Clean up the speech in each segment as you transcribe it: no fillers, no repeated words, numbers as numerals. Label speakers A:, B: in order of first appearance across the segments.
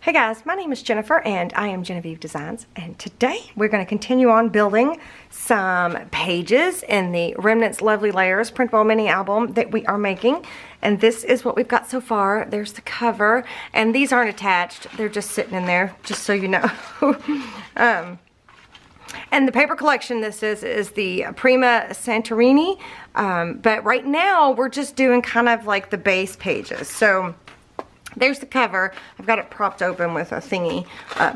A: Hey guys, my name is Jennifer and I am Genevieve Designs, and today we're going to continue on building some pages in the Remnants Lovely Layers printable mini album that we are making. And this is what we've got so far. There's the cover, and these aren't attached, they're just sitting in there, just so you know. And the paper collection this is the Prima Santorini, but right now we're just doing kind of like the base pages. So there's the cover. I've got it propped open with a thingy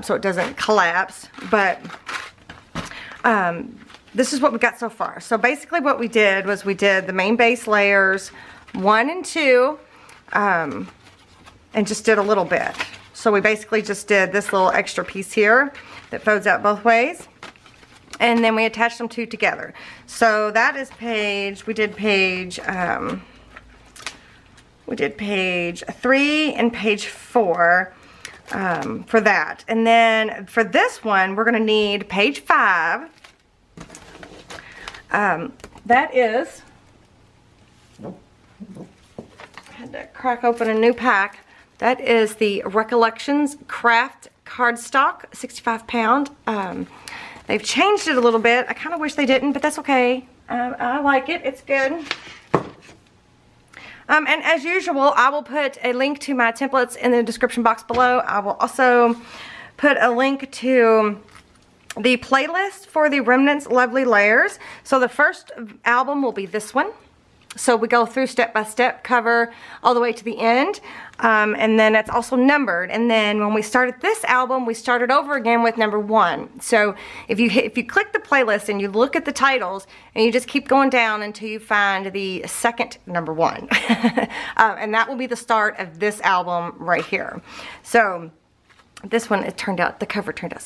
A: so it doesn't collapse, but this is what we got so far. So basically what we did was we did the main base layers 1 and 2 and just did a little bit. So we basically just did this little extra piece here that folds out both ways, and then we attached them two together. So that is page, we did page 3 and page 4 for that. And then for this one, we're going to need page 5. That is, I had to crack open a new pack. That is the Recollections Craft cardstock, 65 pound. They've changed it a little bit. I kind of wish they didn't, but that's okay. I like it. It's good. And as usual, I will put a link to my templates in the description box below. I will also put a link to the playlist for the Remnants Lovely Layers. So the first album will be this one. So we go through step by step, cover all the way to the end, and then it's also numbered. And then when we started this album, we started over again with number 1. So if you click the playlist and you look at the titles and you just keep going down until you find the second number 1, and that will be the start of this album right here. So this one, it turned out, the cover turned out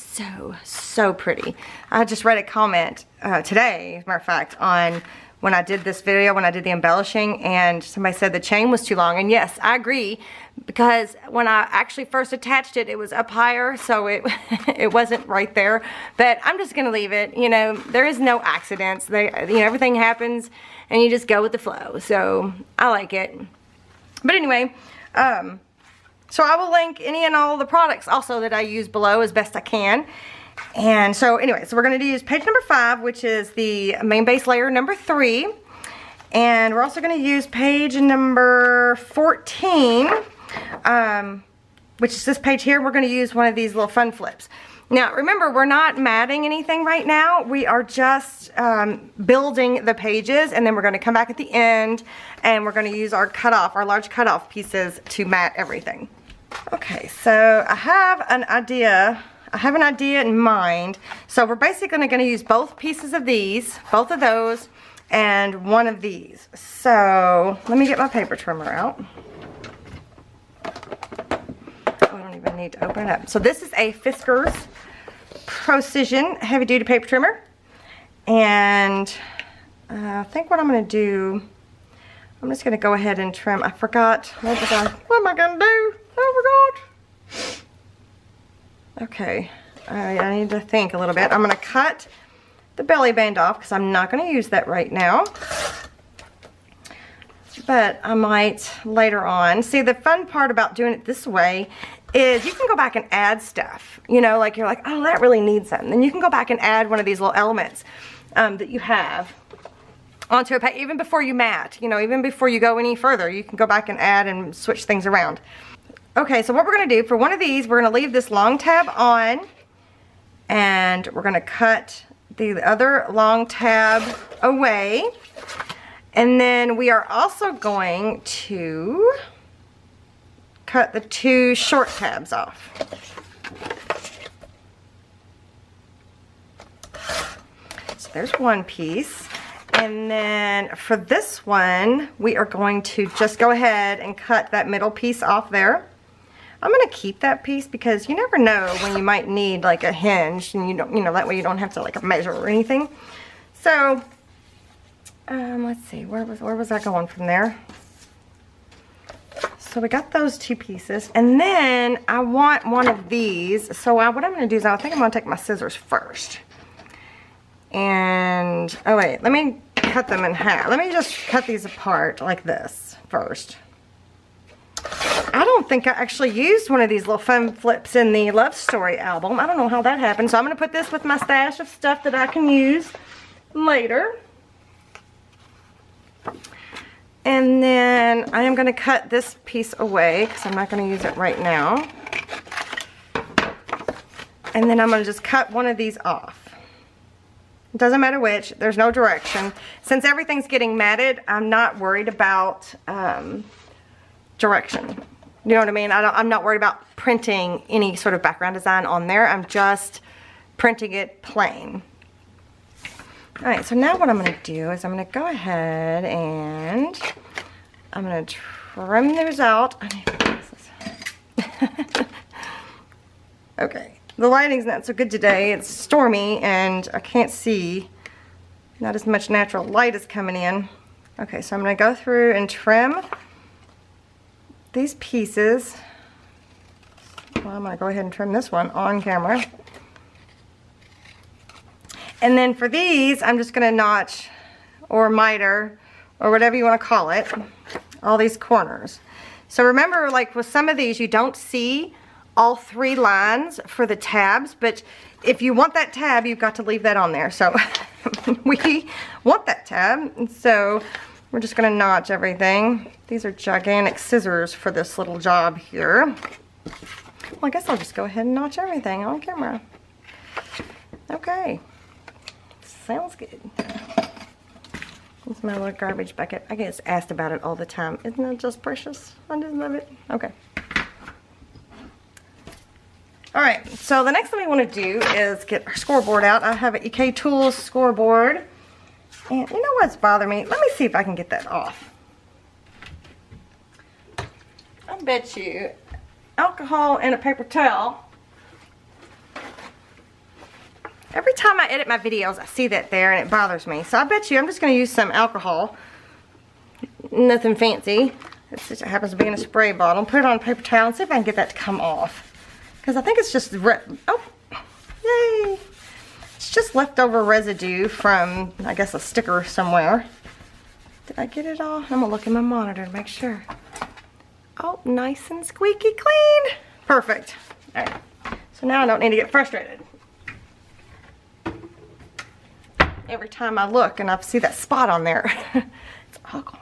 A: so pretty. I just read a comment today, as a matter of fact, on when I did this video, when I did the embellishing, and somebody said the chain was too long. And yes, I agree, because when I actually first attached it, it was up higher, so it it wasn't right there. But I'm just gonna leave it. You know, there is no accidents. Everything happens, and you just go with the flow. So I like it. But anyway, so I will link any and all the products also that I use below as best I can. And so anyway, so we're going to use page number 5, which is the main base layer number 3. And we're also going to use page number 14, which is this page here. We're going to use one of these little fun flips. Now remember, we're not matting anything right now. We are just building the pages, and then we're going to come back at the end and we're going to use our large cutoff pieces to mat everything. Okay, so I have an idea in mind. So we're basically going to use both pieces of these, both of those, and one of these. So let me get my paper trimmer out. Oh, I don't even need to open it up. So this is a Fiskars Precision heavy duty paper trimmer. And I think what I'm going to do, I'm just going to go ahead and trim. I forgot. What am I going to do? I forgot. Okay, I need to think a little bit. I'm going to cut the belly band off because I'm not going to use that right now. But I might later on. See, the fun part about doing it this way is you can go back and add stuff. You know, like you're like, oh, that really needs something. Then you can go back and add one of these little elements that you have onto a page, even before you mat. You know, even before you go any further, you can go back and add and switch things around. Okay, so what we're going to do for one of these, we're going to leave this long tab on, and we're going to cut the other long tab away, and then we are also going to cut the 2 short tabs off. So there's one piece. And then for this one, we are going to just go ahead and cut that middle piece off there. I'm going to keep that piece because you never know when you might need like a hinge, and that way you don't have to like measure or anything. So let's see, where was I going from there? So we got those 2 pieces, and then I want one of these. So what I'm going to do is I think I'm going to take my scissors first. And oh wait, let me cut them in half. Let me just cut these apart like this first. I don't think I actually used one of these little foam flips in the Love Story album. I don't know how that happened. So I'm going to put this with my stash of stuff that I can use later. And then I am going to cut this piece away because I'm not going to use it right now. And then I'm going to just cut one of these off. It doesn't matter which. There's no direction. Since everything's getting matted, I'm not worried about direction. You know what I mean? I'm not worried about printing any sort of background design on there. I'm just printing it plain. Alright, so now what I'm going to do is I'm going to go ahead and I'm going to trim those out. I need glasses. Okay, the lighting's not so good today. It's stormy and I can't see. Not as much natural light is coming in. Okay, so I'm going to go through and trim these pieces. Well, I'm going to go ahead and trim this one on camera. And then for these, I'm just going to notch or miter or whatever you want to call it, all these corners. So remember, like with some of these, you don't see all 3 lines for the tabs, but if you want that tab, you've got to leave that on there. So we want that tab, and so we're just going to notch everything. These are gigantic scissors for this little job here. Well, I guess I'll just go ahead and notch everything on camera. Okay. Sounds good. It's my little garbage bucket. I get asked about it all the time. Isn't that just precious? I just love it. Okay. Alright, so the next thing we want to do is get our scoreboard out. I have an EK Tools scoreboard. And you know what's bothering me? Let me see if I can get that off. I bet you alcohol and a paper towel. Every time I edit my videos, I see that there and it bothers me. So I bet you I'm just going to use some alcohol. Nothing fancy. It just happens to be in a spray bottle. Put it on a paper towel and see if I can get that to come off. Because I think it's just, oh, yay. It's just leftover residue from, I guess, a sticker somewhere. Did I get it all? I'm going to look in my monitor to make sure. Oh, nice and squeaky clean. Perfect. All right. So now I don't need to get frustrated. Every time I look and I see that spot on there, it's all gone.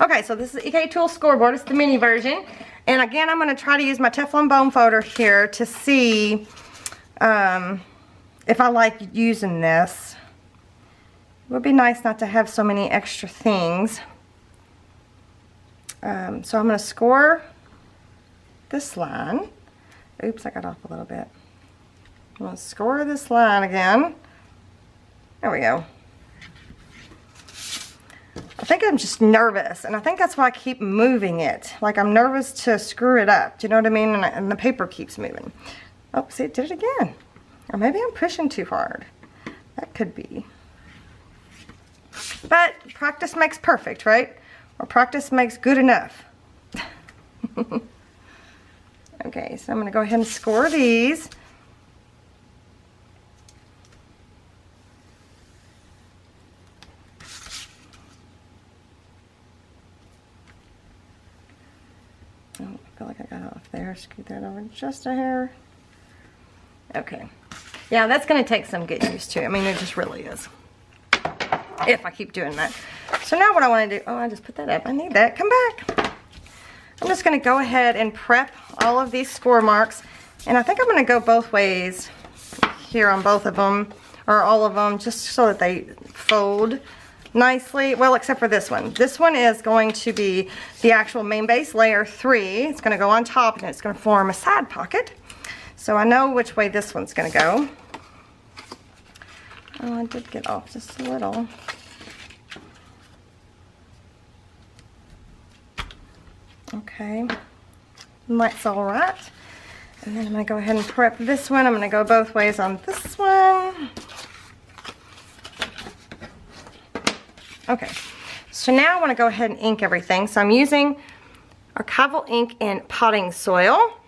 A: Okay, so this is EK Tools scoreboard. It's the mini version. And again, I'm going to try to use my Teflon bone folder here to see if I like using this. It would be nice not to have so many extra things. So I'm going to score this line. Oops, I got off a little bit. I'm going to score this line again. There we go. I think I'm just nervous, and I think that's why I keep moving it. Like I'm nervous to screw it up. Do you know what I mean? And the paper keeps moving. Oh, see, it did it again. Or maybe I'm pushing too hard. That could be. But practice makes perfect, right? Or practice makes good enough. Okay, so I'm going to go ahead and score these. Oh, I feel like I got off there. Scoot that over just a hair. Okay. Yeah, that's going to take some getting used to. I mean, it just really is. If I keep doing that. So now what I want to do, oh, I just put that up. I need that. Come back. I'm just going to go ahead and prep all of these score marks. And I think I'm going to go both ways here on both of them, or all of them, just so that they fold nicely. Well, except for this one. This one is going to be the actual main base layer 3. It's going to go on top and it's going to form a side pocket. So I know which way this one's going to go. Oh, I did get off just a little. Okay, and that's all right. And then I'm going to go ahead and prep this one. I'm going to go both ways on this one. Okay, so now I want to go ahead and ink everything. So I'm using Archival ink in potting soil.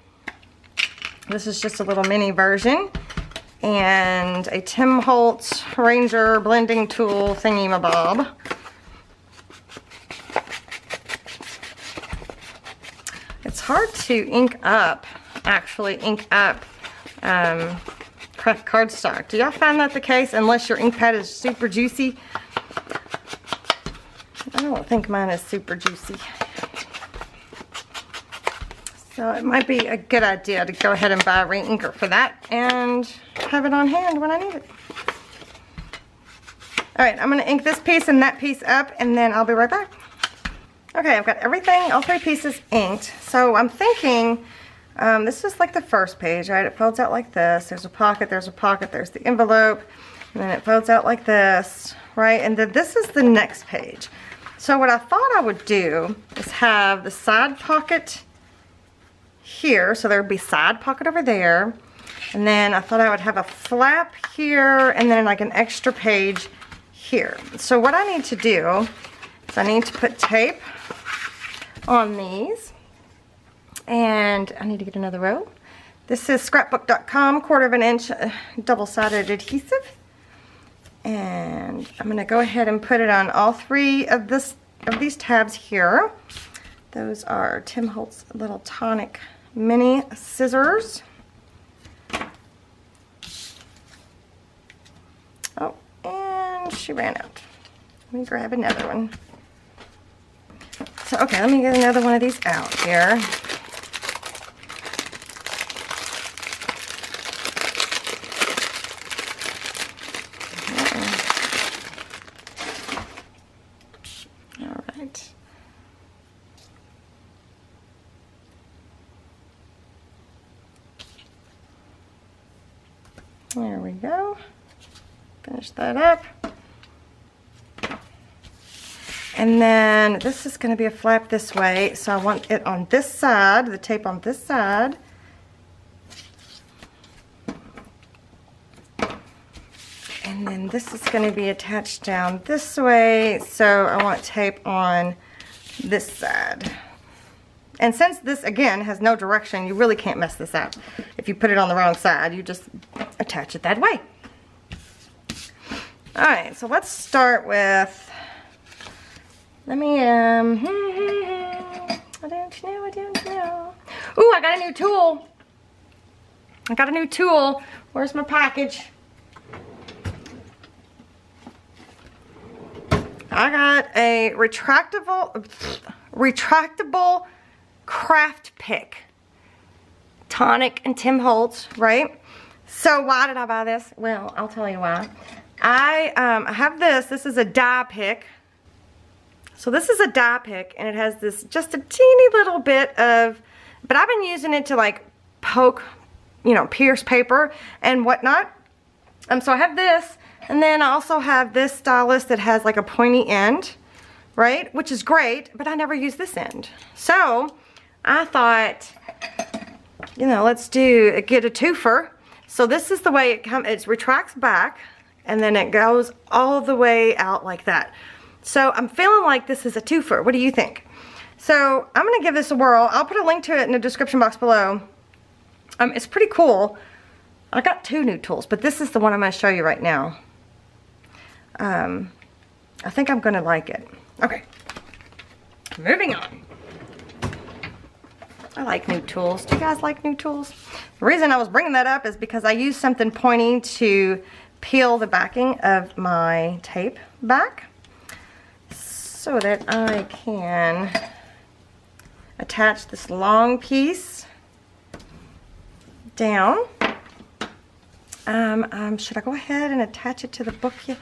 A: This is just a little mini version. And a Tim Holtz Ranger blending tool thingy-mabob. It's hard to actually ink up craft cardstock. Do y'all find that the case unless your ink pad is super juicy? I don't think mine is super juicy. So it might be a good idea to go ahead and buy a re-inker for that and have it on hand when I need it. Alright, I'm going to ink this piece and that piece up, and then I'll be right back. Okay, I've got everything, all 3 pieces inked. So I'm thinking, this is like the first page, right? It folds out like this. There's a pocket, there's the envelope, and then it folds out like this, right? And then this is the next page. So what I thought I would do is have the side pocket here, so there would be side pocket over there, and then I thought I would have a flap here, and then like an extra page here. So what I need to do is I need to put tape on these, and I need to get another row. This is scrapbook.com 1/4 inch double-sided adhesive, and I'm going to go ahead and put it on all 3 of these tabs here. Those are Tim Holtz little Tonic mini scissors. Oh, and she ran out. Let me grab another one. So, okay, let me get another one of these out here. All right. There we go. Finish that up. And then this is going to be a flap this way, so I want it on this side, the tape on this side. And then this is going to be attached down this way, so I want tape on this side. And since this, again, has no direction, you really can't mess this up. If you put it on the wrong side, you just attach it that way. Alright, so let's start with, let me, I don't know. Ooh, I got a new tool. Where's my package? I got a retractable craft pick. Tonic and Tim Holtz, right? So why did I buy this? Well, I'll tell you why. I have this is a die pick. So this is a die pick, and it has this just a teeny little bit of, but I've been using it to like poke, you know, pierce paper and whatnot. So I have this, and then I also have this stylus that has like a pointy end, right? Which is great, but I never use this end. So I thought, you know, let's get a twofer. So this is the way it retracts back, and then it goes all the way out like that. So I'm feeling like this is a twofer. What do you think? So I'm gonna give this a whirl. I'll put a link to it in the description box below. It's pretty cool. I got 2 new tools, but this is the one I'm gonna show you right now. I think I'm gonna like it. Okay, moving on. I like new tools. Do you guys like new tools? The reason I was bringing that up is because I used something pointy to peel the backing of my tape back so that I can attach this long piece down. Should I go ahead and attach it to the book here?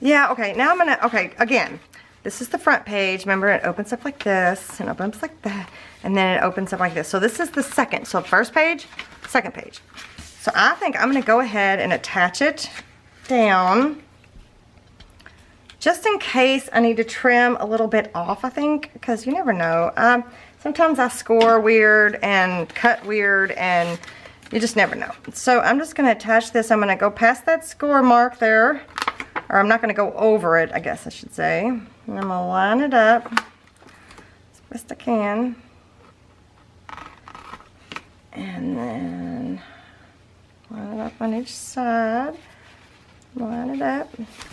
A: Yeah, okay, now I'm gonna, okay, again, this is the front page. Remember, it opens up like this, and opens like that, and then it opens up like this. So this is the second. So first page, second page. So I think I'm gonna go ahead and attach it down, just in case I need to trim a little bit off, I think, because you never know. Sometimes I score weird and cut weird, and you just never know. So I'm just gonna attach this. I'm gonna go past that score mark there, or I'm not gonna go over it, I guess I should say. And I'm gonna line it up as best I can. And then line it up on each side. Line it up,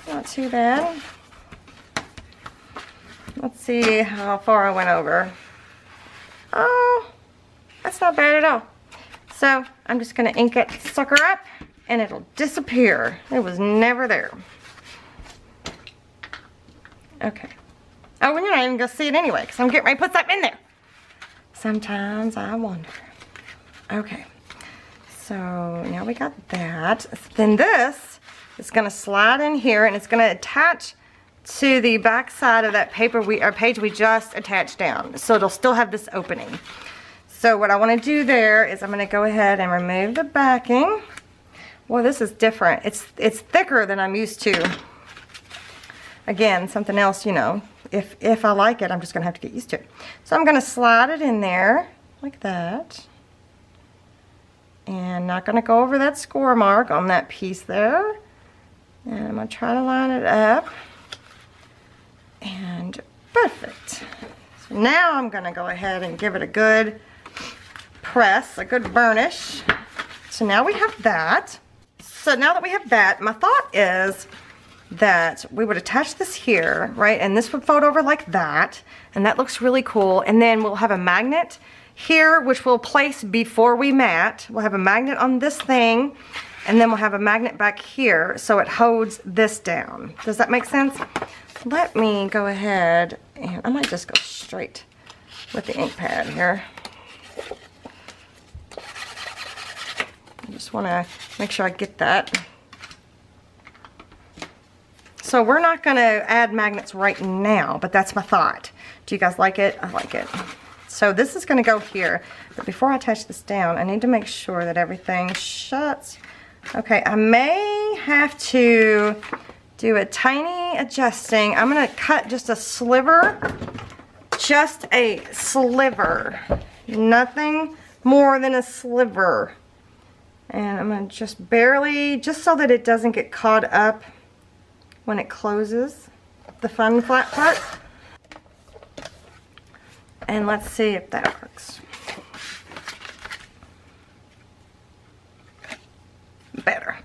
A: not too bad. Let's see how far I went over. Oh, that's not bad at all. So I'm just gonna ink it sucker up and it'll disappear. It was never there. Okay. Oh, and you're not even gonna see it anyway because I'm getting ready to put something in there. Sometimes I wonder. Okay. So now we got that. Then this is gonna slide in here and it's gonna attach to the back side of that paper page we just attached down. So it'll still have this opening. So what I want to do there is I'm going to go ahead and remove the backing. Well, this is different. It's thicker than I'm used to. Again, something else, you know, if I like it, I'm just going to have to get used to it. So I'm going to slide it in there like that. And not going to go over that score mark on that piece there. And I'm going to try to line it up. And perfect. So now I'm going to go ahead and give it a good press, a good burnish. So now we have that. So now that we have that, my thought is that we would attach this here, right? And this would fold over like that. And that looks really cool. And then we'll have a magnet here, which we'll place before we mat. We'll have a magnet on this thing. And then we'll have a magnet back here so it holds this down. Does that make sense? Let me go ahead and I might just go straight with the ink pad here. I just want to make sure I get that. So we're not going to add magnets right now, but that's my thought. Do you guys like it? I like it. So this is going to go here. But before I attach this down, I need to make sure that everything shuts. Okay, I may have to do a tiny adjusting. I'm going to cut just a sliver. Just a sliver. Nothing more than a sliver. And I'm going to just barely, just so that it doesn't get caught up when it closes, the fun flat part. And let's see if that works. Better.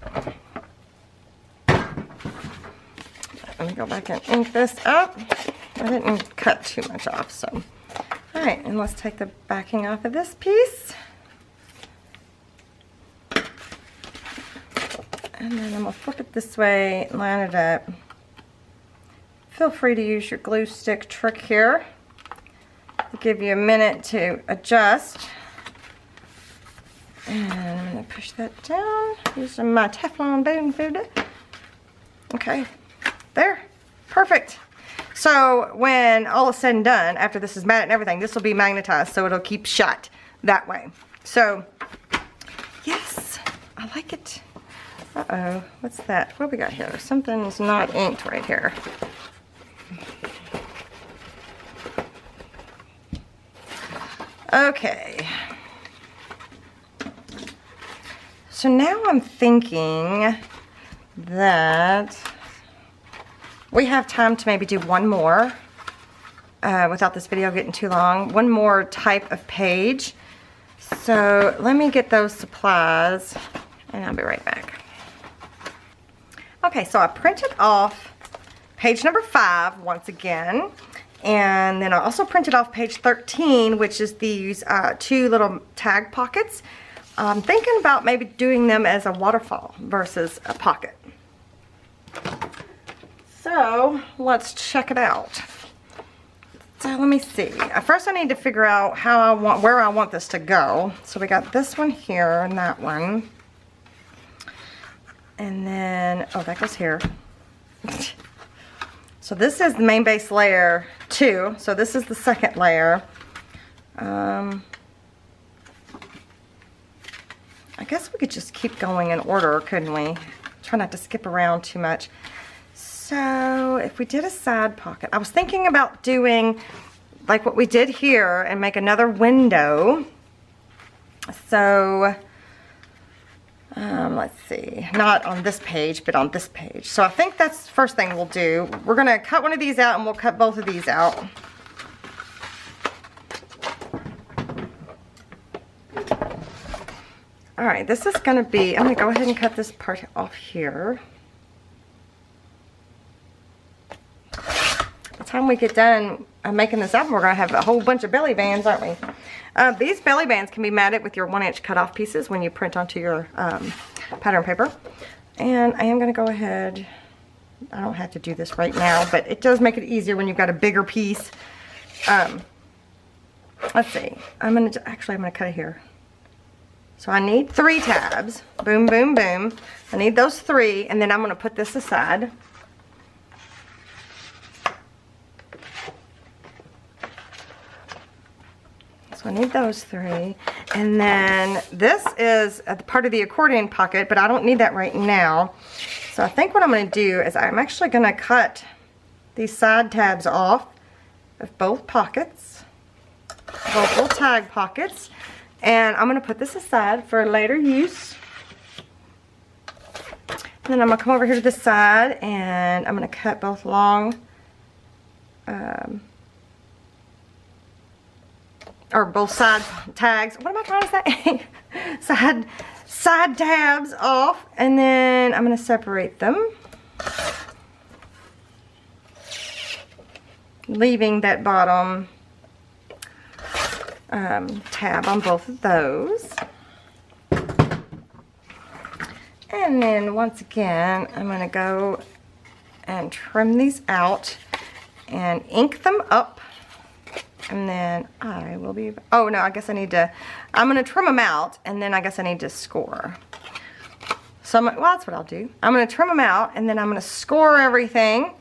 A: Let me go back and ink this up. I didn't cut too much off, so. Alright, and let's take the backing off of this piece. And then I'm going to flip it this way, line it up. Feel free to use your glue stick trick here to give you a minute to adjust. And I'm going to push that down using my Teflon baking food. Okay, there, perfect. So when all is said and done, after this is matted and everything, this will be magnetized so it'll keep shut that way. So, yes, I like it. Uh-oh, what's that? What we got here? Something's not inked right here. Okay. So now I'm thinking that we have time to maybe do one more without this video getting too long. One more type of page. So let me get those supplies and I'll be right back. Okay, so I printed off page number 5 once again. And then I also printed off page 13, which is these 2 little tag pockets. I'm thinking about maybe doing them as a waterfall versus a pocket. So let's check it out. So let me see. First I need to figure out where I want this to go. So we got this one here and that one. And then, oh, that goes here. So this is the main base layer 2. So this is the second layer. I guess we could just keep going in order, couldn't we? Try not to skip around too much. So if we did a side pocket, I was thinking about doing like what we did here and make another window. So let's see, not on this page, but on this page. So I think that's the first thing we'll do. We're going to cut one of these out and we'll cut both of these out. Alright, this is going to be, I'm going to go ahead and cut this part off here. That's time we get done making this album, we're going to have a whole bunch of belly bands, aren't we? These belly bands can be matted with your 1-inch cutoff pieces when you print onto your pattern paper. And I am going to go ahead, I don't have to do this right now, but it does make it easier when you've got a bigger piece. Let's see, I'm going to cut it here. So I need 3 tabs, boom, boom, boom. I need those 3, and then I'm going to put this aside. So I need those 3. And then this is a part of the accordion pocket, but I don't need that right now. So I think what I'm going to do is I'm actually going to cut these side tabs off of both pockets, both little tag pockets. And I'm going to put this aside for later use. And then I'm going to come over here to the side and I'm going to cut both long, or both side tags. What am I trying to say? side tabs off, and then I'm going to separate them, leaving that bottom tab on both of those. And then once again, I'm going to go and trim these out and ink them up. And then I will be, oh no, I guess I need to, I'm going to trim them out, and then I guess I need to score. So well, that's what I'll do. I'm going to trim them out, and then I'm going to score everything,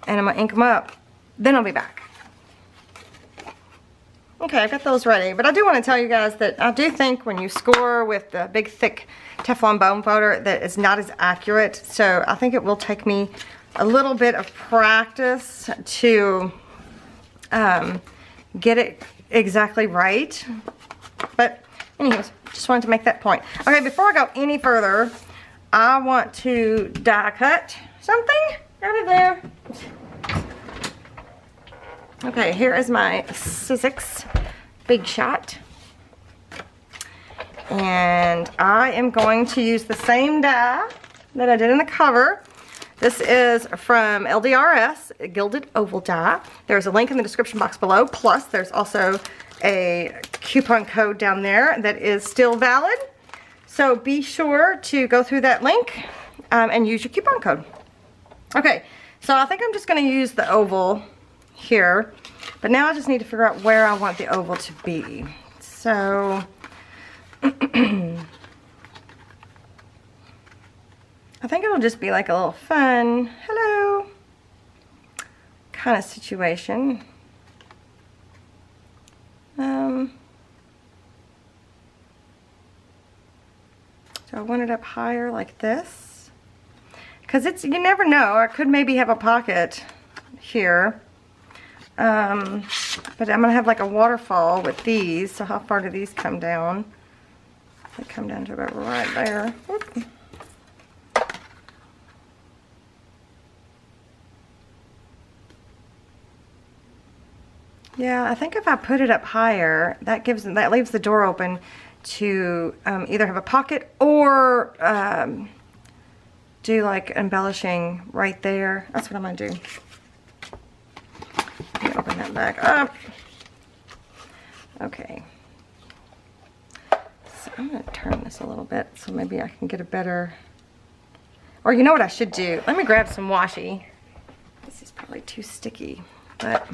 A: and I'm going to ink them up. Then I'll be back. Okay, I've got those ready, but I do want to tell you guys that I do think when you score with the big thick Teflon bone folder that it's not as accurate, so I think it will take me a little bit of practice to get it exactly right. But anyways, just wanted to make that point. Okay, before I go any further, I want to die cut something out of there. Okay, here is my Sizzix Big Shot. And I am going to use the same die that I did in the cover. This is from LDRS, Gilded Oval Die. There's a link in the description box below. Plus, there's also a coupon code down there that is still valid. So be sure to go through that link and use your coupon code. Okay, so I think I'm just going to use the oval here, but now I just need to figure out where I want the oval to be. So I think it'll just be like a little fun hello kind of situation. So I want it up higher like this, because it's, you never know, I could maybe have a pocket here. But I'm gonna have like a waterfall with these. So how far do these come down? They come down to about right there. Whoop. Yeah, I think if I put it up higher, that leaves the door open to either have a pocket or do like embellishing right there. That's what I'm gonna do. Let me open that back up. Okay. So I'm gonna turn this a little bit so maybe I can get a better, or you know what I should do? Let me grab some washi. This is probably too sticky, but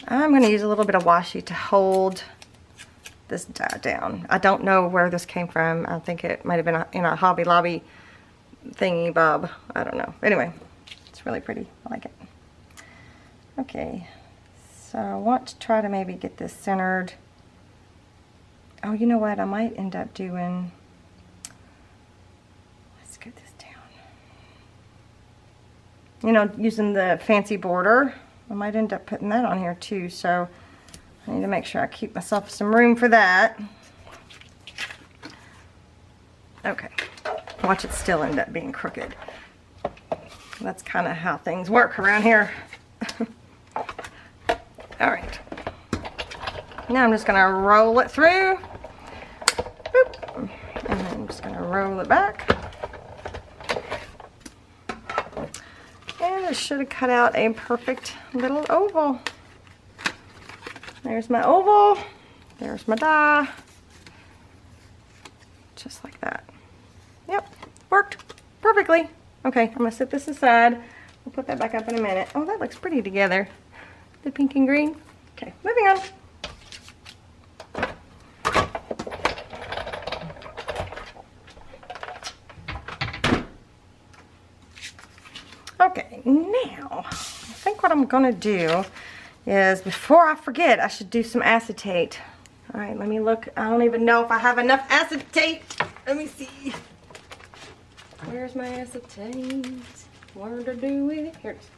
A: I'm gonna use a little bit of washi to hold this die down. I don't know where this came from. I think it might have been in a Hobby Lobby thingy bob. I don't know. Anyway, it's really pretty. I like it. Okay, so I want to try to maybe get this centered. Oh, you know what? I might end up doing, let's get this down. You know, using the fancy border. I might end up putting that on here too, so I need to make sure I keep myself some room for that. Okay, watch it still end up being crooked. That's kind of how things work around here. All right, now I'm just gonna roll it through. Boop. And then I'm just gonna roll it back. And I should have cut out a perfect little oval. There's my oval. There's my die. Just like that. Yep, worked perfectly. Okay, I'm gonna set this aside. We'll put that back up in a minute. Oh, that looks pretty together. The pink and green. Okay, moving on. Okay, now, I think what I'm gonna do is, before I forget, I should do some acetate. All right, let me look. I don't even know if I have enough acetate. Let me see. Where's my acetate? What to do with it? Here it is.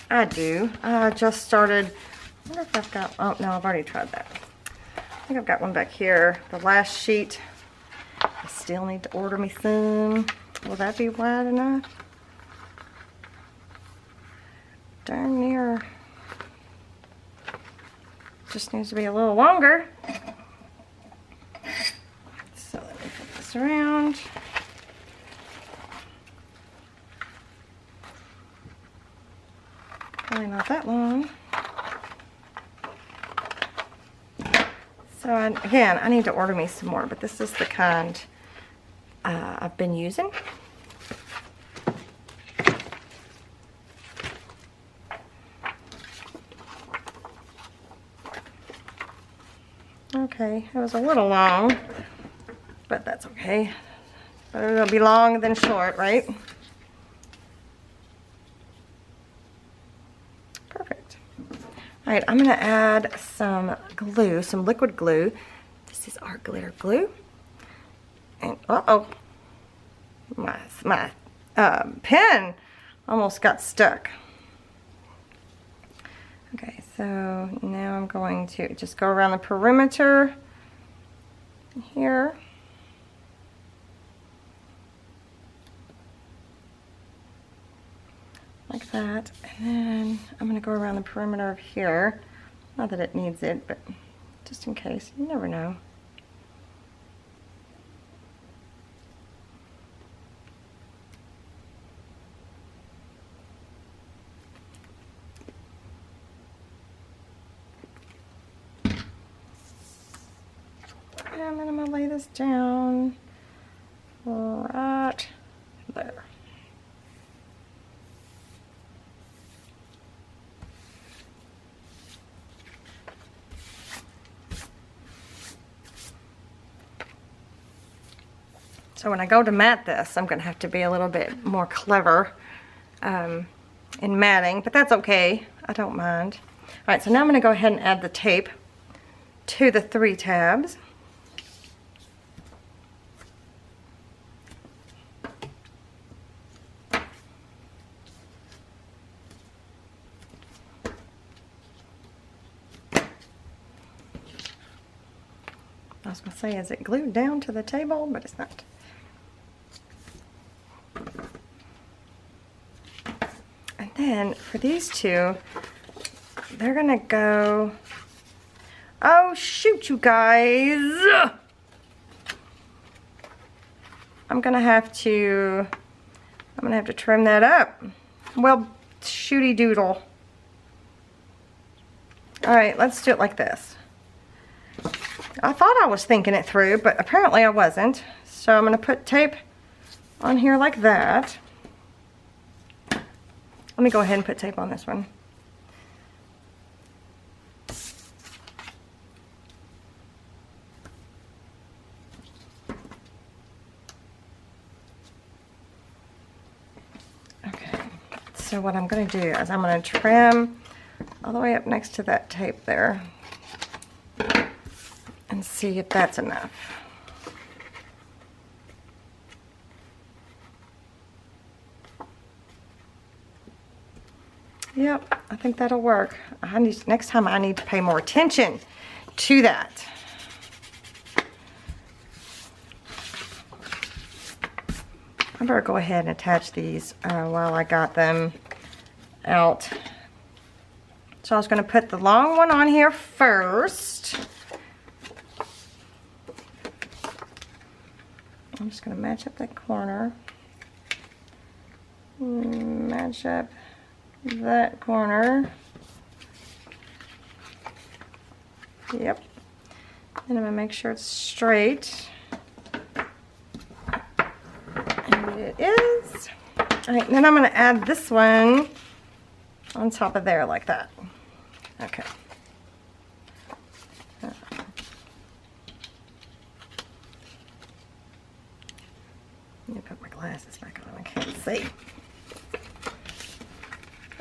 A: I do. I just started. I wonder if I've got, oh no, I've already tried that. I think I've got one back here. The last sheet. I still need to order me some. Will that be wide enough? Darn near. Just needs to be a little longer. So let me put this around. Probably not that long. So again, I need to order me some more, but this is the kind I've been using. Okay, it was a little long, but that's okay. Better it'll be long than short, right? Perfect. All right, I'm gonna add some glue, some liquid glue. This is our glitter glue. And uh-oh, my pen almost got stuck. Okay, so now I'm going to just go around the perimeter here. Like that. And then I'm going to go around the perimeter of here. Not that it needs it, but just in case. You never know. And then I'm going to lay this down right there. So when I go to mat this, I'm going to have to be a little bit more clever in matting, but that's okay. I don't mind. All right, so now I'm going to go ahead and add the tape to the 3 tabs. I was going to say, is it glued down to the table? But it's not. And then for these 2, they're going to go... Oh, shoot, you guys! I'm going to have to trim that up. Well, shooty doodle. All right, let's do it like this. I thought I was thinking it through, but apparently I wasn't. So I'm going to put tape on here like that. Let me go ahead and put tape on this one. Okay, so what I'm going to do is I'm going to trim all the way up next to that tape there. And see if that's enough. Yep, I think that'll work. Next time I need to pay more attention to that. I better go ahead and attach these while I got them out. So I was going to put the long one on here first. I'm just going to match up that corner. Match up that corner. Yep. And I'm gonna make sure it's straight. And it is. All right, then I'm gonna add this one on top of there like that. Okay. Let me put my glasses back on, I can't see.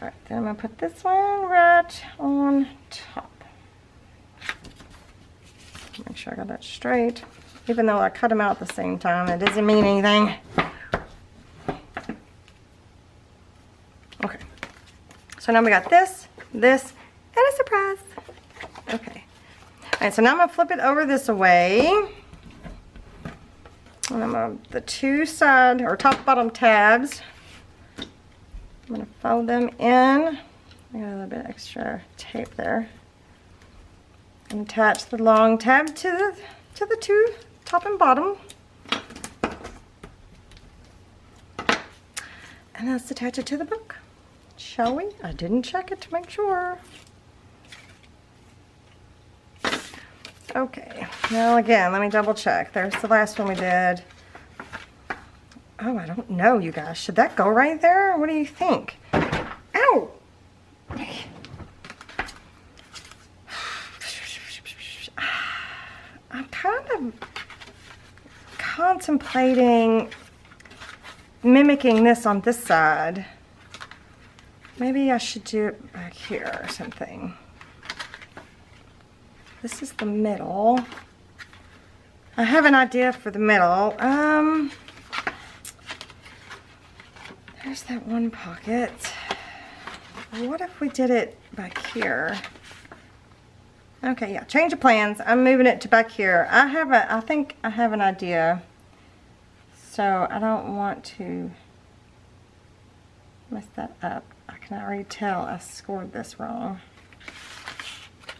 A: All right, then I'm gonna put this one right on top. Make sure I got that straight. Even though I cut them out at the same time, it doesn't mean anything. Okay. So now we got this, this, and a surprise. Okay. All right, so now I'm gonna flip it over this way. And I'm gonna, the two side, or top bottom tabs, I'm gonna fold them in. I got a little bit extra tape there. And attach the long tab to the two, top and bottom. And let's attach it to the book. Shall we? I didn't check it to make sure. Okay, now again, let me double check. There's the last one we did. Oh, I don't know, you guys. Should that go right there? What do you think? Ow! I'm kind of contemplating mimicking this on this side. Maybe I should do it back here or something. This is the middle. I have an idea for the middle. There's that one pocket. What if we did it back here? Okay, yeah, change of plans. I'm moving it to back here. I think I have an idea. So I don't want to mess that up. I can already tell I scored this wrong.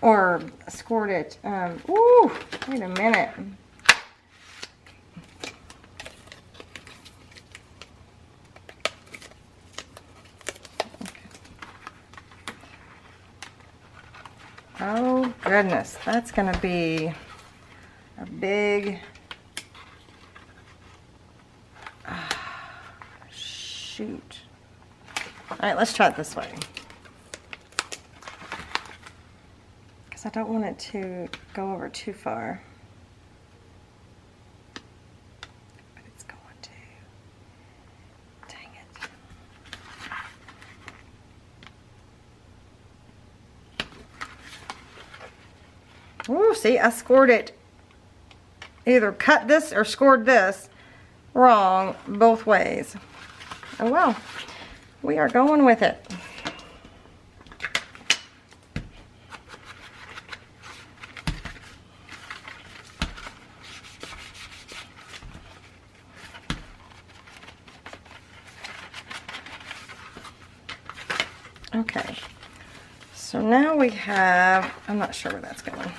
A: Or scored it, ooh, wait a minute. Oh goodness, that's gonna be a big, shoot. All right, let's try it this way. Because I don't want it to go over too far. But it's going to. Dang it. Ooh, see, I scored it. Either cut this or scored this wrong both ways. Oh well, we are going with it. Okay, so now we have, I'm not sure where that's going.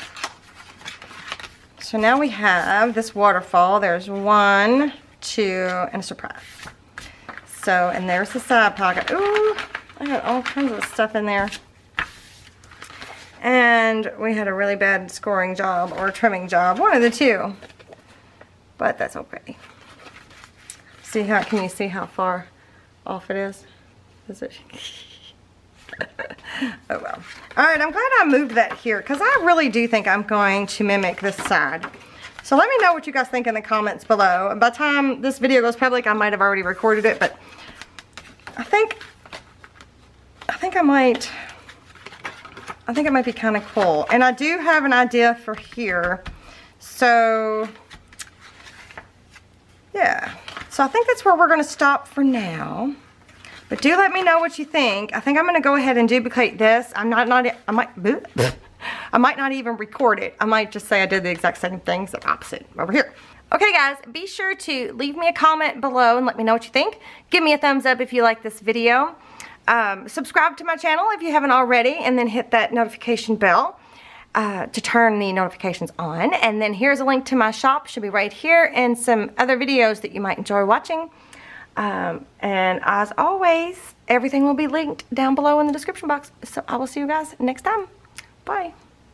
A: So now we have this waterfall. There's 1, 2, and a surprise. So, and there's the side pocket. Ooh, I got all kinds of stuff in there. And we had a really bad scoring job or trimming job, one of the two. But that's okay. See how, can you see how far off it is? Is it? Oh well. Alright, I'm glad I moved that here because I really do think I'm going to mimic this side. So let me know what you guys think in the comments below. By the time this video goes public, I might have already recorded it, but I think it might be kind of cool. And I do have an idea for here. So yeah. So I think that's where we're going to stop for now. But do let me know what you think. I think I'm going to go ahead and duplicate this. I might not even record it. I might just say I did the exact same thing, except opposite over here. Okay guys, be sure to leave me a comment below and let me know what you think. Give me a thumbs up if you like this video. Subscribe to my channel if you haven't already, and then hit that notification bell to turn the notifications on. And then here's a link to my shop. Should be right here, and some other videos that you might enjoy watching. And as always, everything will be linked down below in the description box. So I will see you guys next time. Bye.